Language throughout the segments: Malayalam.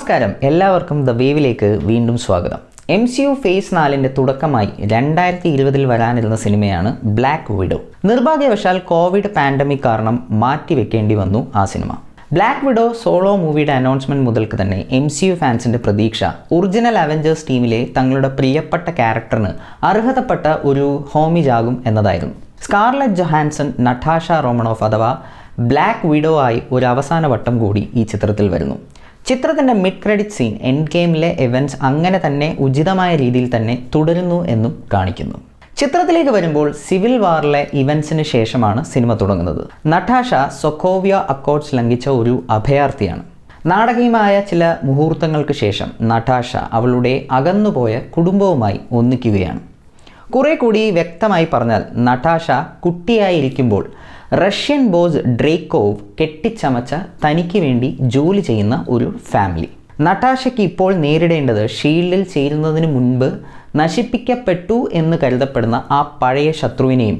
നമസ്കാരം, എല്ലാവർക്കും ദ വേവിലേക്ക് വീണ്ടും സ്വാഗതം. MCU Phase 4ന്റെ തുടക്കമായി 2020 വരാനിരുന്ന സിനിമയാണ് ബ്ലാക്ക് വിഡോ. നിർഭാഗ്യവശാൽ കോവിഡ് പാൻഡമിക് കാരണം മാറ്റിവെക്കേണ്ടി വന്നു ആ സിനിമ. ബ്ലാക്ക് വിഡോ സോളോ മൂവിയുടെ അനൗൺസ്മെന്റ് മുതൽക്ക് തന്നെ MCU ഫാൻസിന്റെ പ്രതീക്ഷ ഒറിജിനൽ അവഞ്ചേഴ്സ് ടീമിലെ തങ്ങളുടെ പ്രിയപ്പെട്ട ക്യാരക്ടറിന് അർഹതപ്പെട്ട ഒരു ഹോമേജ് ആകും എന്നതായിരുന്നു. സ്കാർലെറ്റ് ജൊഹാൻസൺ നട്ടാഷ റോമനോഫ് അഥവാ ബ്ലാക്ക് വിഡോ ആയി ഒരു അവസാന വട്ടം കൂടി ഈ ചിത്രത്തിൽ വരുന്നു. ചിത്രത്തിൻ്റെ മിഡ് ക്രെഡിറ്റ് സീൻ എൻഡ് ഗെയിമിലെ ഇവൻറ്റ്സ് അങ്ങനെ തന്നെ ഉചിതമായ രീതിയിൽ തന്നെ തുടരുന്നു എന്നും കാണിക്കുന്നു. ചിത്രത്തിലേക്ക് വരുമ്പോൾ സിവിൽ വാറിലെ ഇവൻറ്റ്സിന് ശേഷമാണ് സിനിമ തുടങ്ങുന്നത്. നട്ടാഷ സൊക്കോവിയ അക്കോർഡ്സ് ലംഘിച്ച ഒരു അഭയാർത്ഥിയാണ്. നാടകീയമായ ചില മുഹൂർത്തങ്ങൾക്ക് ശേഷം നട്ടാഷ അവളുടെ അകന്നുപോയ കുടുംബവുമായി ഒന്നിക്കുകയാണ്. കുറെ കൂടി വ്യക്തമായി പറഞ്ഞാൽ നട്ടാഷ കുട്ടിയായിരിക്കുമ്പോൾ റഷ്യൻ ബോസ് ഡ്രേക്കോവ് കെട്ടിച്ചമച്ച തനിക്ക് വേണ്ടി ജോലി ചെയ്യുന്ന ഒരു ഫാമിലി. നട്ടാഷയ്ക്ക് ഇപ്പോൾ നേരിടേണ്ടത് ഷീൽഡിൽ ചേരുന്നതിന് മുൻപ് നശിപ്പിക്കപ്പെട്ടു എന്ന് കരുതപ്പെടുന്ന ആ പഴയ ശത്രുവിനെയും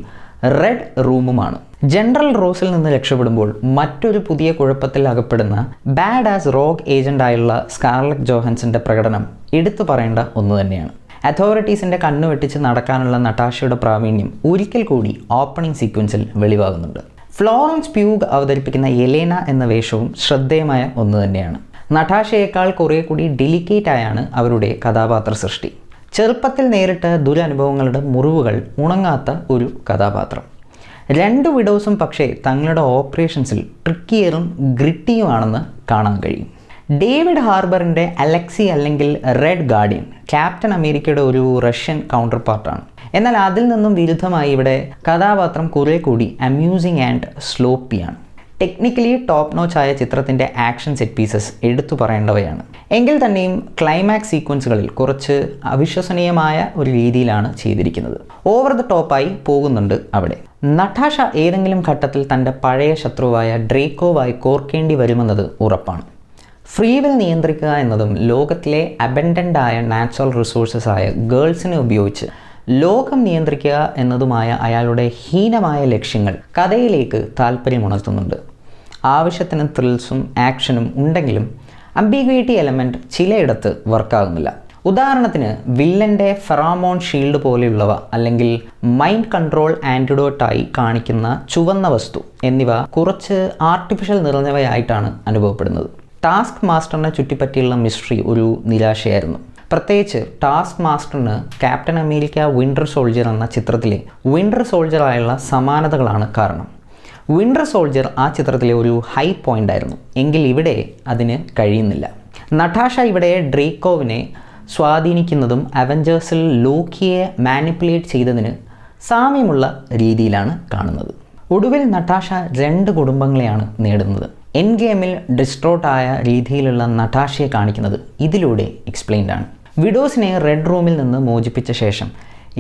റെഡ് റൂമുമാണ്. ജനറൽ റോസിൽ നിന്ന് രക്ഷപ്പെടുമ്പോൾ മറ്റൊരു പുതിയ കുഴപ്പത്തിൽ അകപ്പെടുന്ന ബാഡ് ആസ് റോഗ് ഏജൻ്റായുള്ള സ്കാർലെറ്റ് ജോഹാൻസന്റെ പ്രകടനം എടുത്തു പറയേണ്ട ഒന്ന് തന്നെയാണ്. അതോറിറ്റീസിൻ്റെ കണ്ണു വെട്ടിച്ച് നടക്കാനുള്ള നട്ടാഷയുടെ പ്രാവീണ്യം ഒരിക്കൽ കൂടി ഓപ്പണിംഗ് സീക്വൻസിൽ വെളിവാകുന്നുണ്ട്. ഫ്ലോറൻസ് പ്യൂഗ് അവതരിപ്പിക്കുന്ന എലേന എന്ന വേഷവും ശ്രദ്ധേയമായ ഒന്ന് തന്നെയാണ്. നട്ടാഷയേക്കാൾ കുറേ കൂടി ഡെലിക്കേറ്റ് ആയാണ് അവരുടെ കഥാപാത്ര സൃഷ്ടി. ചെറുപ്പത്തിൽ നേരിട്ട ദുരനുഭവങ്ങളുടെ മുറിവുകൾ ഉണങ്ങാത്ത ഒരു കഥാപാത്രം. രണ്ട് വിഡോസും പക്ഷേ തങ്ങളുടെ ഓപ്പറേഷൻസിൽ ട്രിക്കിയറും ഗ്രിറ്റിയുമാണെന്ന് കാണാൻ കഴിയും. ഡേവിഡ് ഹാർബറിൻ്റെ അലക്സി അല്ലെങ്കിൽ റെഡ് ഗാർഡിയൻ ക്യാപ്റ്റൻ അമേരിക്കയുടെ ഒരു റഷ്യൻ കൗണ്ടർ പാർട്ടാണ്. എന്നാൽ അതിൽ നിന്നും വിരുദ്ധമായി ഇവിടെ കഥാപാത്രം കുറെ കൂടി amusing and സ്ലോപ്പിയാണ്. Technically top notch ആയ ചിത്രത്തിൻ്റെ ആക്ഷൻ സെറ്റ് പീസസ് എടുത്തു പറയേണ്ടവയാണ്. എങ്കിൽ തന്നെയും ക്ലൈമാക്സ് സീക്വൻസുകളിൽ കുറച്ച് അവിശ്വസനീയമായ ഒരു രീതിയിലാണ് ചെയ്തിരിക്കുന്നത്. ഓവർ ദ ടോപ്പായി പോകുന്നുണ്ട് അവിടെ. നട്ടാഷ ഏതെങ്കിലും ഘട്ടത്തിൽ തൻ്റെ പഴയ ശത്രുവായ ഡ്രേക്കോവായി കോർക്കേണ്ടി വരുമെന്നത് ഉറപ്പാണ്. ഫ്രീ വിൽ നിയന്ത്രിക്കുക എന്നതും ലോകത്തിലെ അബൻഡൻ്റ് ആയ നാച്ചുറൽ റിസോഴ്സസ് ആയ ഗേൾസിനെ ഉപയോഗിച്ച് ലോകം നിയന്ത്രിക്കുക എന്നതുമായ അയാളുടെ ഹീനമായ ലക്ഷ്യങ്ങൾ കഥയിലേക്ക് താല്പര്യമുണർത്തുന്നുണ്ട്. ആവശ്യത്തിന് ത്രിൽസും ആക്ഷനും ഉണ്ടെങ്കിലും അംബിഗ്വിറ്റി എലമെൻറ്റ് ചിലയിടത്ത് വർക്കാകുന്നില്ല. ഉദാഹരണത്തിന് വില്ലൻ്റെ ഫെറാമോൺ ഷീൽഡ് പോലെയുള്ളവ അല്ലെങ്കിൽ മൈൻഡ് കൺട്രോൾ ആൻറ്റിഡോട്ടായി കാണിക്കുന്ന ചുവന്ന വസ്തു എന്നിവ കുറച്ച് ആർട്ടിഫിഷ്യൽ നിറഞ്ഞവയായിട്ടാണ് അനുഭവപ്പെടുന്നത്. ടാസ്ക് മാസ്റ്ററിനെ ചുറ്റിപ്പറ്റിയുള്ള മിസ്റ്ററി ഒരു നിരാശയായിരുന്നു. പ്രത്യേകിച്ച് ടാസ്ക് മാസ്റ്ററിന് ക്യാപ്റ്റൻ അമേരിക്ക വിൻ്റർ സോൾജർ എന്ന ചിത്രത്തിലെ വിൻ്റർ സോൾജറായുള്ള സമാനതകളാണ് കാരണം. വിൻ്റർ സോൾജർ ആ ചിത്രത്തിലെ ഒരു ഹൈ പോയിൻ്റ് ആയിരുന്നു, എങ്കിൽ ഇവിടെ അതിന് കഴിയുന്നില്ല. നട്ടാഷ ഇവിടെ ഡ്രേക്കോവിനെ സ്വാധീനിക്കുന്നതും അവഞ്ചേഴ്സിൽ ലോക്കിയെ മാനിപ്പുലേറ്റ് ചെയ്തതിന് സാമ്യമുള്ള രീതിയിലാണ് കാണുന്നത്. ഒടുവിൽ നട്ടാഷ രണ്ട് കുടുംബങ്ങളെയാണ് നേടുന്നത്. എൻഡ് ഗെയിമിൽ ഡിസ്ട്രോട്ടായ രീതിയിലുള്ള നട്ടാഷയെ കാണിക്കുന്നത് ഇതിലൂടെ എക്സ്പ്ലെയിൻഡ് ആണ്. വിഡോസിനെ റെഡ് റൂമിൽ നിന്ന് മോചിപ്പിച്ച ശേഷം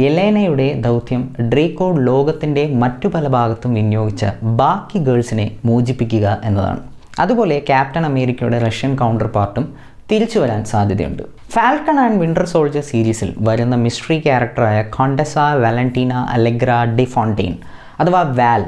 എലേനയുടെ ദൗത്യം ഡ്രേക്കോ ലോകത്തിൻ്റെ മറ്റു പല ഭാഗത്തും വിനിയോഗിച്ച ബാക്കി ഗേൾസിനെ മോചിപ്പിക്കുക എന്നതാണ്. അതുപോലെ ക്യാപ്റ്റൻ അമേരിക്കയുടെ റഷ്യൻ കൗണ്ടർ പാർട്ടും തിരിച്ചു വരാൻ സാധ്യതയുണ്ട്. ഫാൽക്കൺ ആൻഡ് വിൻ്റർ സോൾജർ സീരീസിൽ വരുന്ന മിസ്റ്ററി ക്യാരക്ടറായ Contessa Valentina Allegra de Fontaine അഥവാ വാൽ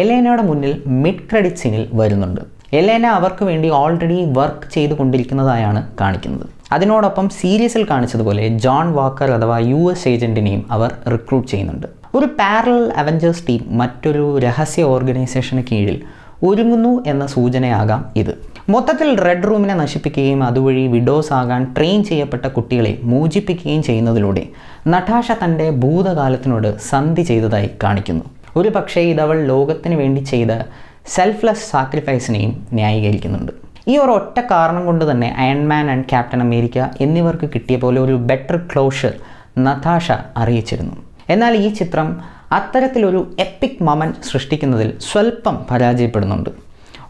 എലേനയുടെ മുന്നിൽ മിഡ് ക്രെഡിറ്റ് സീനിൽ വരുന്നുണ്ട്. എലേന അവർക്ക് വേണ്ടി ഓൾറെഡി വർക്ക് ചെയ്തുകൊണ്ടിരിക്കുന്നതായാണ് കാണിക്കുന്നത്. അതിനോടൊപ്പം സീരീസിൽ കാണിച്ചതുപോലെ ജോൺ വാക്കർ അഥവാ US ഏജൻറ്റിനെയും അവർ റിക്രൂട്ട് ചെയ്യുന്നുണ്ട്. ഒരു പാരലൽ അവഞ്ചേഴ്സ് ടീം മറ്റൊരു രഹസ്യ ഓർഗനൈസേഷന് കീഴിൽ ഒരുങ്ങുന്നു എന്ന സൂചനയാകാം ഇത്. മൊത്തത്തിൽ റെഡ് റൂമിനെ നശിപ്പിക്കുകയും അതുവഴി വിഡോസ് ആകാൻ ട്രെയിൻ ചെയ്യപ്പെട്ട കുട്ടികളെ മോചിപ്പിക്കുകയും ചെയ്യുന്നതിലൂടെ നട്ടാഷ തൻ്റെ ഭൂതകാലത്തിനോട് സന്ധി ചെയ്തതായി കാണിക്കുന്നു. ഒരു പക്ഷേ ഇതവൾ ലോകത്തിന് വേണ്ടി ചെയ്ത സെൽഫ്ലെസ് സാക്രിഫൈസിനെയും ന്യായീകരിക്കുന്നുണ്ട്. ഈ ഒരു ഒറ്റ കാരണം കൊണ്ട് തന്നെ അയൺമാൻ ആൻഡ് ക്യാപ്റ്റൻ അമേരിക്ക എന്നിവർക്ക് കിട്ടിയ പോലെ ഒരു ബെറ്റർ ക്ലോഷർ നതാഷ അറിയിച്ചിരുന്നു. എന്നാൽ ഈ ചിത്രം അത്തരത്തിലൊരു എപ്പിക് മൊമെൻറ്റ് സൃഷ്ടിക്കുന്നതിൽ സ്വല്പം പരാജയപ്പെടുന്നുണ്ട്.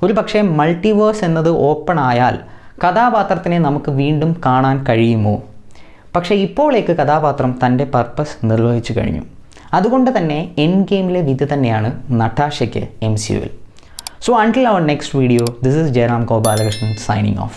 ഒരു പക്ഷേ മൾട്ടിവേഴ്സ് എന്നത് ഓപ്പൺ ആയാൽ കഥാപാത്രത്തിനെ നമുക്ക് വീണ്ടും കാണാൻ കഴിയുമോ? പക്ഷേ ഇപ്പോഴേക്ക് കഥാപാത്രം തൻ്റെ പർപ്പസ് നിർവഹിച്ചു കഴിഞ്ഞു. അതുകൊണ്ട് തന്നെ എൻഡ് ഗെയിമിലെ വിധി തന്നെയാണ് നട്ടാഷയ്ക്ക് MCUവിൽ. So until our next video, this is Jairam Gopalakrishnan signing off.